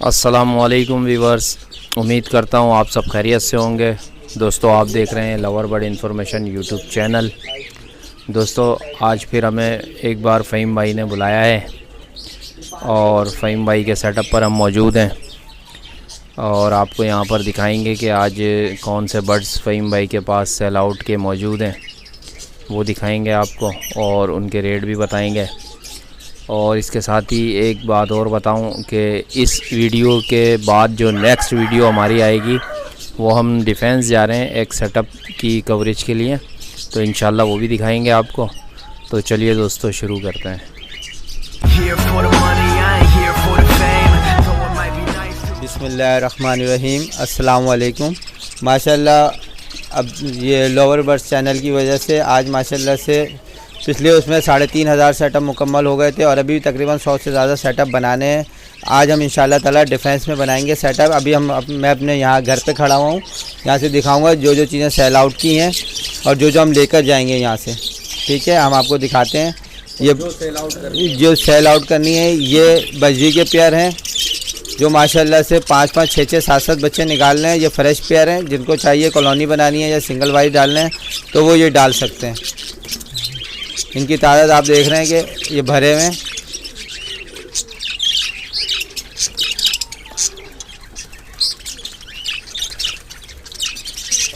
अस्सलामुअलैकुम वीवर्स, उम्मीद करता हूँ आप सब खैरियत से होंगे। दोस्तों, आप देख रहे हैं lover bird information YouTube channel. दोस्तों, आज फिर हमें एक बार फ़हीम भाई ने बुलाया है और फ़हीम भाई के सेटअप पर हम मौजूद हैं और आपको यहाँ पर दिखाएंगे कि आज कौन से बर्ड्स फ़हीम भाई के पास सेल आउट के मौजूद हैं, वो दिखाएंगे आपको और उनके रेट भी बताएंगे। और इसके साथ ही एक बात और बताऊं कि इस वीडियो के बाद जो नेक्स्ट वीडियो हमारी आएगी वो हम डिफेंस जा रहे हैं एक सेटअप की कवरेज के लिए, तो इंशाल्लाह वो भी दिखाएंगे आपको। तो चलिए दोस्तों, शुरू करते हैं। बिस्मिल्लाहिर्रहमानिर्रहीम, अस्सलाम वालेकुम। माशाल्लाह अब ये लोवर बर्ड्स चैनल की वजह से आज माशाल्लाह से पिछले उसमें 3,500 सेटअप मुकम्मल हो गए थे और अभी तकरीबन 100 से ज़्यादा सेटअप बनाने हैं। आज हम इंशाल्लाह ताला डिफेंस में बनाएंगे सेटअप। अभी मैं अपने यहाँ घर पे खड़ा हुआ हूँ, यहाँ से दिखाऊंगा जो चीज़ें सेल आउट की हैं और जो हम लेकर जाएंगे यहाँ से। ठीक है, हम आपको दिखाते हैं। ये जो सेल आउट करनी है ये बजरी के पेयर हैं जो माशाल्लाह से 5-5, 6-6, 7-7 बच्चे निकालने हैं। ये फ्रेश पेयर हैं, जिनको चाहिए कॉलोनी बनानी है या सिंगल वाइज डालने हैं तो वो ये डाल सकते हैं। इनकी तादाद आप देख रहे हैं कि ये भरे हुए हैं।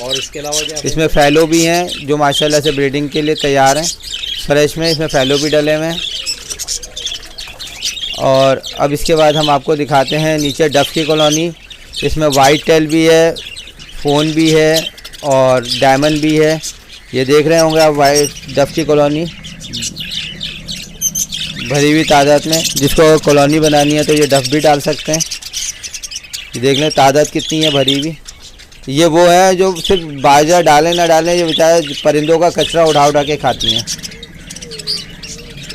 और इसके अलावा क्या इसमें फैलो भी हैं जो माशाल्लाह से ब्रीडिंग के लिए तैयार हैं। फ्रेश में इसमें फैलो भी डले हुए हैं। और अब इसके बाद हम आपको दिखाते हैं नीचे डफ की कॉलोनी। इसमें वाइट टेल भी है, फ़ोन भी है और डायमंड भी है। ये देख रहे होंगे आप वाइट डफ की कॉलोनी भरी हुई तादाद में। जिसको कॉलोनी बनानी है तो ये डफ भी डाल सकते हैं। ये देख लें तादाद कितनी है भरी हुई। ये वो है जो सिर्फ बाजा डालें ना डालें, ये बेचारे परिंदों का कचरा उठा के खाती हैं,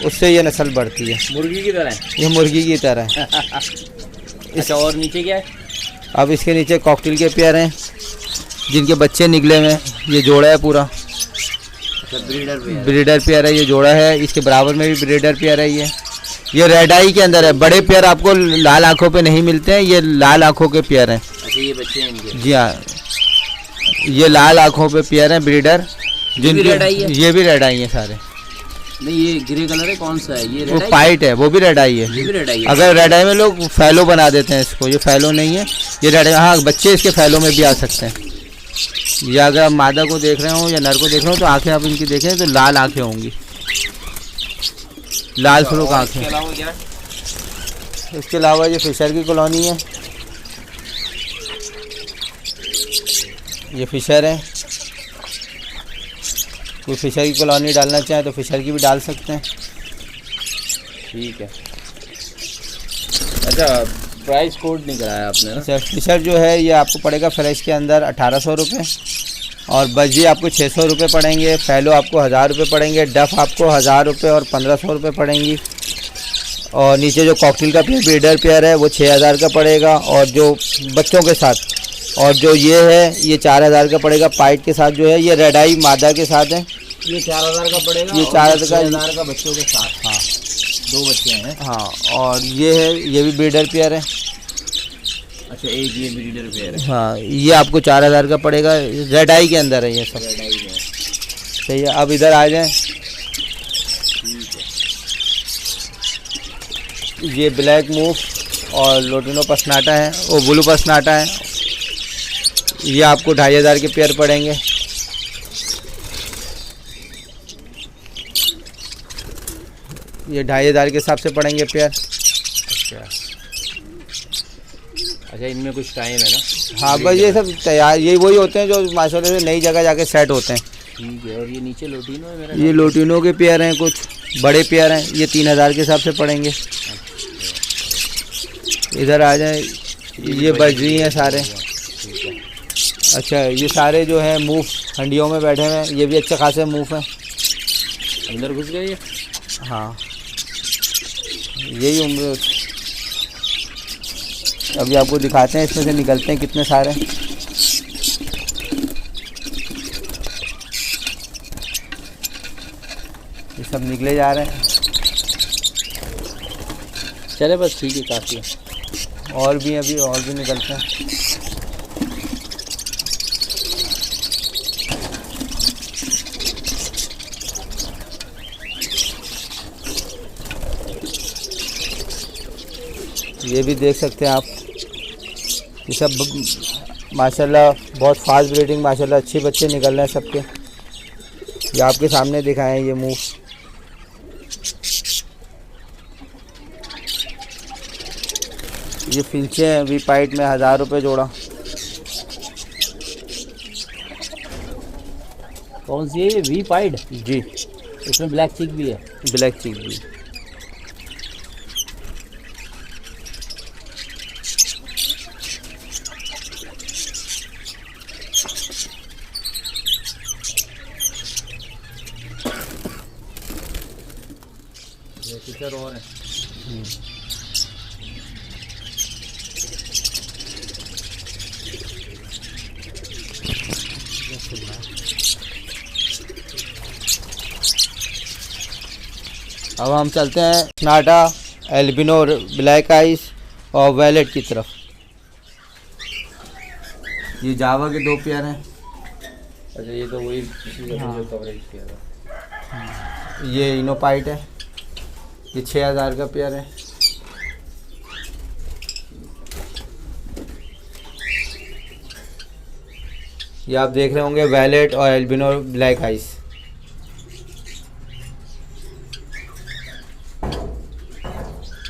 उससे ये नस्ल बढ़ती है। मुर्गी की तरह? ये मुर्गी की तरह है। अच्छा, और नीचे क्या है? अब इसके नीचे कॉकटेल के पेयर हैं जिनके बच्चे निकले हुए हैं। ये जोड़ा है पूरा, ब्रीडर पेयर है। ये जोड़ा है, इसके बराबर में भी ब्रीडर पेयर है। ये रेड आई के अंदर है। बड़े पेयर आपको लाल आंखों पे नहीं मिलते हैं, ये लाल आंखों के पेयर हैं। अच्छा, ये बच्चे हैं इनके? जी हाँ, ये लाल आंखों पे पेयर हैं ब्रीडर। जिनकी रेड आई है? ये भी रेड आई है सारे। नहीं, ये ग्रे कलर है, कौन सा है ये? वो वाइट है, वो भी रेड आई है। ये भी रेड आई है। अगर रेड आई में लोग फैलो बना देते हैं इसको, ये फैलो नहीं है, ये रेड आई। हाँ, बच्चे इसके फैलो में भी आ सकते हैं। या अगर आप मादा को देख रहे हो या नर को देख रहे हो तो आंखें आप इनकी देखें तो लाल आंखें होंगी, लाल सुर्ख आंखें। इसके अलावा ये फिशर की कॉलोनी है। ये फिशर है, कोई फिशर की कॉलोनी डालना चाहे तो फिशर की भी डाल सकते हैं। ठीक है। अच्छा, प्राइस कोड नहीं कराया आपने ना? अच्छा, फिशर जो है ये आपको पड़ेगा फ्रेश के अंदर 1800 रुपये और बजी आपको 600 रुपये पड़ेंगे। फैलो आपको 1000 रुपये पड़ेंगे। डफ आपको 1000 रुपये और 1500 रुपये पड़ेंगी। और नीचे जो कॉकटेल का ब्रीडर पेयर है वो 6000 का पड़ेगा और जो बच्चों के साथ। और जो ये है ये 4000 का पड़ेगा पाइट के साथ। जो है ये रेड आई मादा के साथ है, ये 4000 का पड़ेगा। ये 4000 का बच्चों के साथ। हाँ, 2 बच्चे हैं। हाँ, और ये है, ये भी ब्रीडर पेयर है। अच्छा, एक ये ब्रीडर पेयर है। हाँ, ये आपको 4000 का पड़ेगा। रेड आई के अंदर है ये सब। रेड आई है। सही है। अब इधर आ जाएं। ये ब्लैक मूव और लोटिनो पसनाटा है, वो ब्लू पसनाटा है। ये आपको 2500 के पेयर पड़ेंगे। ये 2500 के हिसाब से पड़ेंगे पेयर। अच्छा, इनमें कुछ टाइम है ना? हाँ, बस ये सब तैयार, यही वही होते हैं जो माशाल्लाह से नई जगह जाके सेट होते हैं। ठीक है। और ये नीचे लोटिनो है मेरा? ये लोटिनो के पेयर हैं, कुछ बड़े पेयर हैं। ये 3000 के हिसाब से पड़ेंगे। इधर आ जाए। ये बजरी हैं सारे। अच्छा, ये सारे जो हैं मूव हंडियों में बैठे हुए हैं। ये भी अच्छे खासे मूव हैं। अंदर घुस गए ये? हाँ, यही उम्र। अभी आपको दिखाते हैं इसमें से निकलते हैं कितने सारे। ये सब निकले जा रहे हैं। चले बस ठीक है, काफ़ी है। और भी अभी और भी निकलते हैं। ये भी देख सकते हैं आप, ये सब माशाल्लाह बहुत फास्ट ब्रीडिंग, माशाल्लाह अच्छे बच्चे निकल रहे हैं सबके। ये आपके सामने दिखाएं ये मूव। ये फिल्चे हैं वी पाइट में 1000 रुपये जोड़ा। कौन सी है? We pied. जी, इसमें ब्लैक चिक भी है। ब्लैक चिक भी। और है। अब हम चलते हैं नाटा, एल्बिनो, ब्लैक आइस और वैलेट की तरफ। ये जावा के 2 पेयर हैं। अच्छा, ये तो वही जो कवरेज किया था। ये इनोपाइट है, ये 6000 का पेयर है। ये आप देख रहे होंगे वैलेट और एल्बिनो ब्लैक आइस।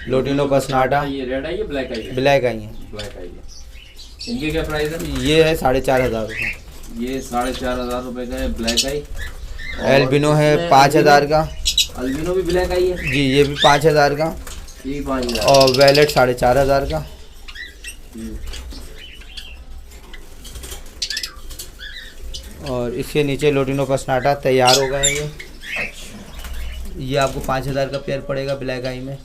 लोटिनो पसनाटा। ये रेड आई है, ब्लैक आई है? ब्लैक आई है। ब्लैक आई है। इनके क्या प्राइस है? ये है 4500 रुपये। ये 4500 रुपये का है ब्लैक आई। एल्बिनो है 5000 का। अल्बिनो भी ब्लैक आई है जी, ये भी 5000 का। ये 5000 और वैलेट 4500 का। और इसके नीचे लोटिनो पसनाटा तैयार हो गए हैं। ये आपको 5000 का पेयर पड़ेगा ब्लैक आई में।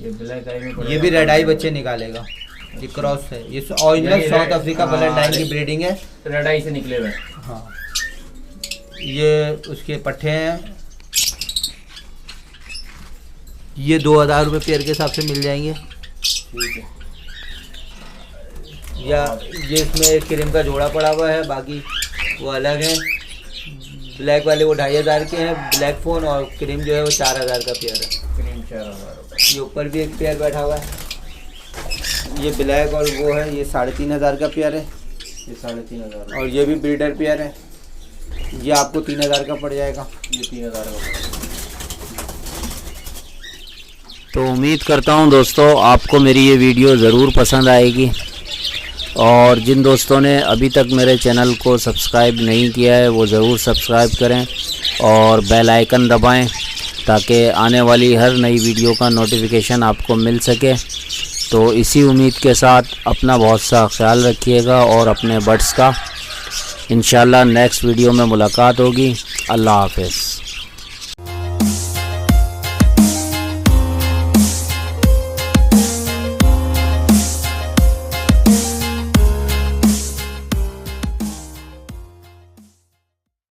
ये ब्लैक आई में ये भी रेड आई बच्चे निकालेगा। ये क्रॉस है, ये original south Africa blood line की ब्रीडिंग है। रेड आई से निकले हुए। हाँ, ये उसके पट्ठे हैं। ये 2000 रुपये पेयर के हिसाब से मिल जाएंगे। ठीक है। या ये इसमें एक क्रीम का जोड़ा पड़ा हुआ है, बाकी वो अलग है। ब्लैक वाले वो 2500 के हैं, ब्लैक फ़ोन, और क्रीम जो है वो 4000 का पेयर है। क्रीम 4000। ये ऊपर भी एक पेयर बैठा हुआ है। ये ब्लैक और वो है, ये 3500 का पेयर है। ये 3500। और ये भी ब्रीडर पेयर है। ये आपको 3000 का पड़ जाएगा। ये 3000 का। तो उम्मीद करता हूँ दोस्तों आपको मेरी ये वीडियो ज़रूर पसंद आएगी। और जिन दोस्तों ने अभी तक मेरे चैनल को सब्सक्राइब नहीं किया है वो ज़रूर सब्सक्राइब करें और बेल आइकन दबाएं ताकि आने वाली हर नई वीडियो का नोटिफिकेशन आपको मिल सके। तो इसी उम्मीद के साथ अपना बहुत सा ख्याल रखिएगा और अपने बर्ड्स का। इंशाल्लाह नेक्स्ट वीडियो में मुलाकात होगी। अल्लाह हाफ़िज़।